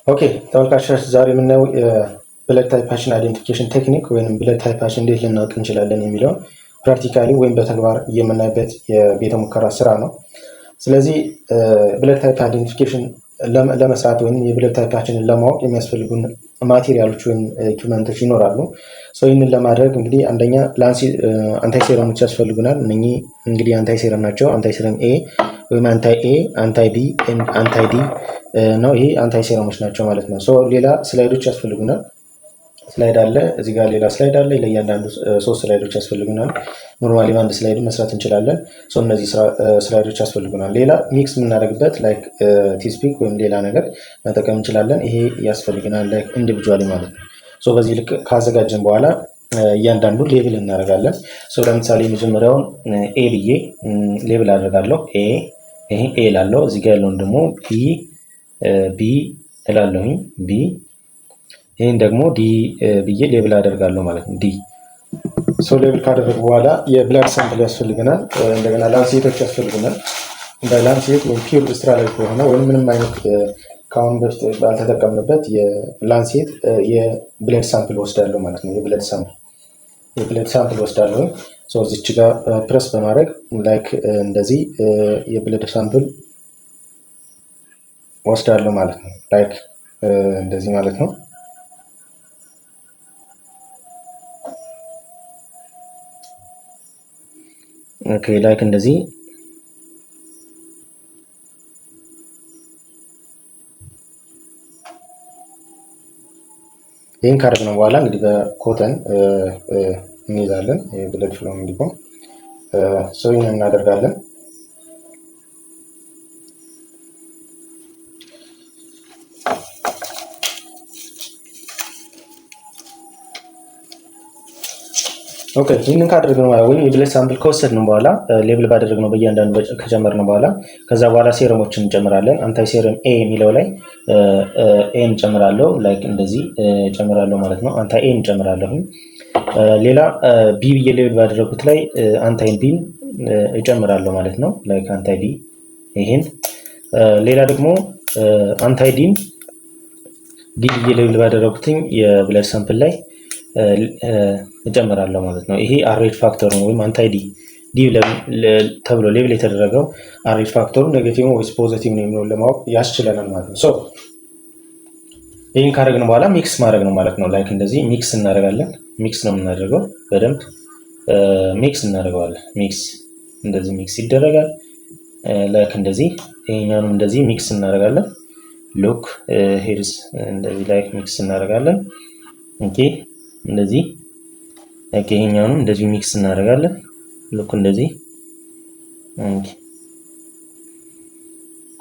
ኦኬ ተመልካቾች ዛሬ የምናየው የብለድ ታይፓችን አይደንቲፊኬሽን ቴክኒክ ወይም ብለድ ታይፓችን እንዴት ልናውቅ እንችላለን የሚለውን ፕራክቲካሊ ወይም በተግባር የምናይበት የቤተ ሙከራ ስራ ነው። ስለዚህ ብለድ ታይፕ አይደንቲፊኬሽን ለመስራት ወይም የብለድ ታይፓችንን ለማወቅ የሚያስፈልጉን ማቴሪያሎች ወይም ኢኩዊፕመንቶች ይኖራሉ። ይህንን ለማድረግ እንግዲህ አንደኛ አንታይ ሴረሞች ያስፈልጉናል። እነኚህ እንግዲህ አንታይ ሴረም ናቸው። አንታይ ሴረም ኤ ወይም አንታይ ኤ፣ አንታይ ቢ፣ አንታይ ዲ ነው። ይሄ አንታይ ሴረሞች ናቸው ማለት ነው። ሌላ ስላይዶች ያስፈልጉናል። ስላይድ አለ እዚህ ጋር ሌላ ስላይድ አለ። ለእያንዳንዱ 3 ስላይዶች ያስፈልጉናል። ኖርማሊ አንድ ስላይድ መስራት እንችላለን። እነዚህ ስላይዶች ያስፈልጉናል። ሌላ ሚክስ የምናደርግበት ላይክ ቲስፒክ ወይም ሌላ ነገር መጠቀም እንችላለን። ይሄ ያስፈልገናል ላይክ ኢንዲቪጁዋሊ ማለት ነው። በዚህ ልክ ካዘጋጀን በኋላ እያንዳንዱ ሌብል እናደርጋለን። ለምሳሌ የመጀመሪያውን ኤ ብዬ ሌብል አደርጋለሁ። ይሄ ኤ ላለው እዚህ ጋር ያለውን ደግሞ ቢ እላለሁኝ ቢ። ይህን ደግሞ ዲ ብዬ ሌብል አደርጋለሁ ማለት ነው ዲ። ሌብል ካደረግ በኋላ የብላድ ሳምፕል ያስፈልገናል። እንደገና ላንሴቶች ያስፈልጉናል። እንደ ላንሴት ወይም ፒውር ስትራላይት በሆነ ወይም ምንም አይነት ከአሁን በፊት ባልተጠቀምንበት የላንሴት የብለድ ሳምፕል ወስዳለሁ ማለት ነው። የብለድ ሳምፕል ወስዳለሁ። እዚች ጋር ፕረስ በማድረግ ላይክ እንደዚህ የብለድ ሳምፕል ወስዳለሁ ማለት ነው። ላይክ እንደዚህ ማለት ነው። ኦኬ ላይክ እንደዚህ ይህን ካደረግነው በኋላ እንግዲህ በኮተን እንይዛለን። የብለድ ፍሎ እንዲቆም ይህን እናደርጋለን። ኦኬ ይህንን ካደረግነው ወይም የብለድ ሳምፕል ከወሰድን በኋላ ሌብል ባደረግነው በእያንዳንዱ ከጨመርን በኋላ ከዛ በኋላ ሴረሞችን እንጨምራለን። አንታይ ሴረም ኤ የሚለው ላይ ኤ እንጨምራለሁ። ላይክ እንደዚህ እጨምራለሁ ማለት ነው። አንታይ ኤ እንጨምራለሁ። ሌላ ቢ ብዬ ሌብል ባደረጉት ላይ አንታይ ቢን እጨምራለሁ ማለት ነው። ላይክ አንታይ ቢ ይሄን። ሌላ ደግሞ አንታይ ዲን ዲ ብዬ ሌብል ባደረጉትኝ የብለድ ሳምፕል ላይ እጨምራለሁ ማለት ነው። ይሄ አሬጅ ፋክተሩ ወይም አንታይ ዲ ተብሎ ሌብል የተደረገው አሬጅ ፋክተሩ ኔጌቲቭ ወይስ ፖዚቲቭ ነው የሚለውን ለማወቅ ያስችለናል ማለት ነው። ይህን ካደረግን በኋላ ሚክስ ማድረግ ነው ማለት ነው። ላይክ እንደዚህ ሚክስ እናደርጋለን። ሚክስ ነው የምናደርገው። በደንብ ሚክስ እናደርገዋለን። ሚክስ እንደዚህ ሚክስ ይደረጋል። ላይክ እንደዚህ ይሄኛውንም እንደዚህ ሚክስ እናደርጋለን። ሉክ ሄርስ እንደዚህ ላይክ ሚክስ እናደርጋለን። ኦኬ እንደዚህ ይሄኛውንም እንደዚህ ሚክስ እናደርጋለን። ልክ እንደዚህ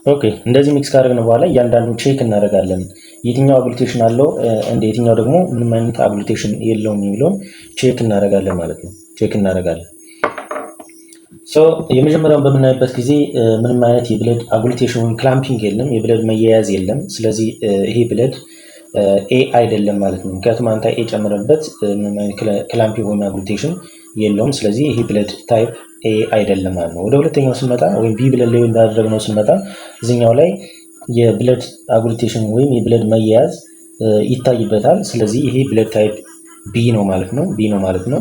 ኦኬ እንደዚህ ሚክስ ካደረግን በኋላ እያንዳንዱ ቼክ እናደርጋለን። የትኛው አግሉቴሽን አለው እንደ የትኛው ደግሞ ምንም አይነት አግሉቴሽን የለውም የሚለውን ቼክ እናደርጋለን ማለት ነው። ቼክ እናደርጋለን። የመጀመሪያውን በምናይበት ጊዜ ምንም አይነት የብለድ አግሉቴሽን ወይም ክላምፒንግ የለም፣ የብለድ መያያዝ የለም። ስለዚህ ይሄ ብለድ ኤ አይደለም ማለት ነው። ምክንያቱም አንታይ ኤ ጨምረንበት ምንም አይነት ክላምፒንግ ወይም አግሉቴሽን የለውም። ስለዚህ ይሄ ብለድ ታይፕ ኤ አይደለም ማለት ነው። ወደ ሁለተኛው ስንመጣ ወይም ቢ ብለድ ሌብል እንዳደረግነው ስንመጣ እዚኛው ላይ የብለድ አግሉቴሽን ወይም የብለድ መያያዝ ይታይበታል። ስለዚህ ይሄ ብለድ ታይፕ ቢ ነው ማለት ነው።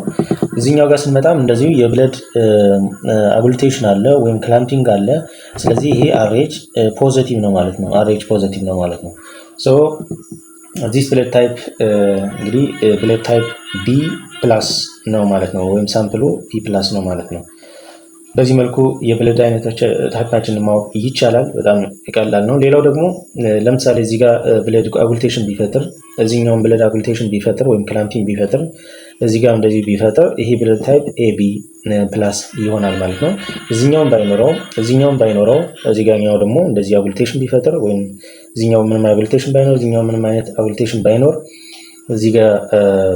እዚኛው ጋር ስንመጣም እንደዚሁ የብለድ አግሉቴሽን አለ ወይም ክላምፒንግ አለ። ስለዚህ ይሄ አሬጅ ፖዚቲቭ ነው ማለት ነው። አሬጅ ፖዚቲቭ ነው ማለት ነው። ዚስ ብለድ ታይፕ እንግዲህ ብለድ ታይፕ ቢ ፕላስ ነው ማለት ነው። ወይም ሳምፕሉ ቢ ፕላስ ነው ማለት ነው። በዚህ መልኩ የብለድ አይነቶች ታይፓችንን ማወቅ ይቻላል። በጣም ይቀላል ነው። ሌላው ደግሞ ለምሳሌ እዚህ ጋር ብለድ አጉልቴሽን ቢፈጥር እዚህኛውን ብለድ አጉልቴሽን ቢፈጥር ወይም ክላምፒንግ ቢፈጥር እዚህ ጋር እንደዚህ ቢፈጥር ይሄ ብለድ ታይፕ ኤቢ ፕላስ ይሆናል ማለት ነው። እዚህኛውን ባይኖረው እዚህ ጋርኛው ደግሞ እንደዚህ አጉልቴሽን ቢፈጥር ወይም እዚህኛው ምንም አጉልቴሽን ባይኖር እዚህኛው ምንም አይነት አጉልቴሽን ባይኖር እዚህ ጋር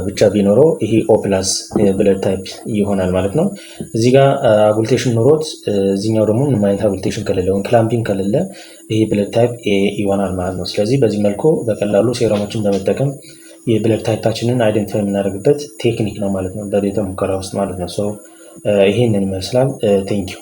ብቻ ቢኖረው ይሄ ኦ ፕላስ ብለድ ታይፕ ይሆናል ማለት ነው። እዚህ ጋር አጉልቴሽን ኖሮት እዚህኛው ደግሞ ምንም አይነት አጉልቴሽን ከሌለ ወይም ክላምፒንግ ከሌለ ይሄ ብለድ ታይፕ ኤ ይሆናል ማለት ነው። ስለዚህ በዚህ መልኩ በቀላሉ ሴረሞችን በመጠቀም የብለድ ታይፓችንን አይደንቲፋይ የምናደርግበት ቴክኒክ ነው ማለት ነው፣ በቤተ ሙከራ ውስጥ ማለት ነው። ይሄንን ይመስላል። ቴንኪው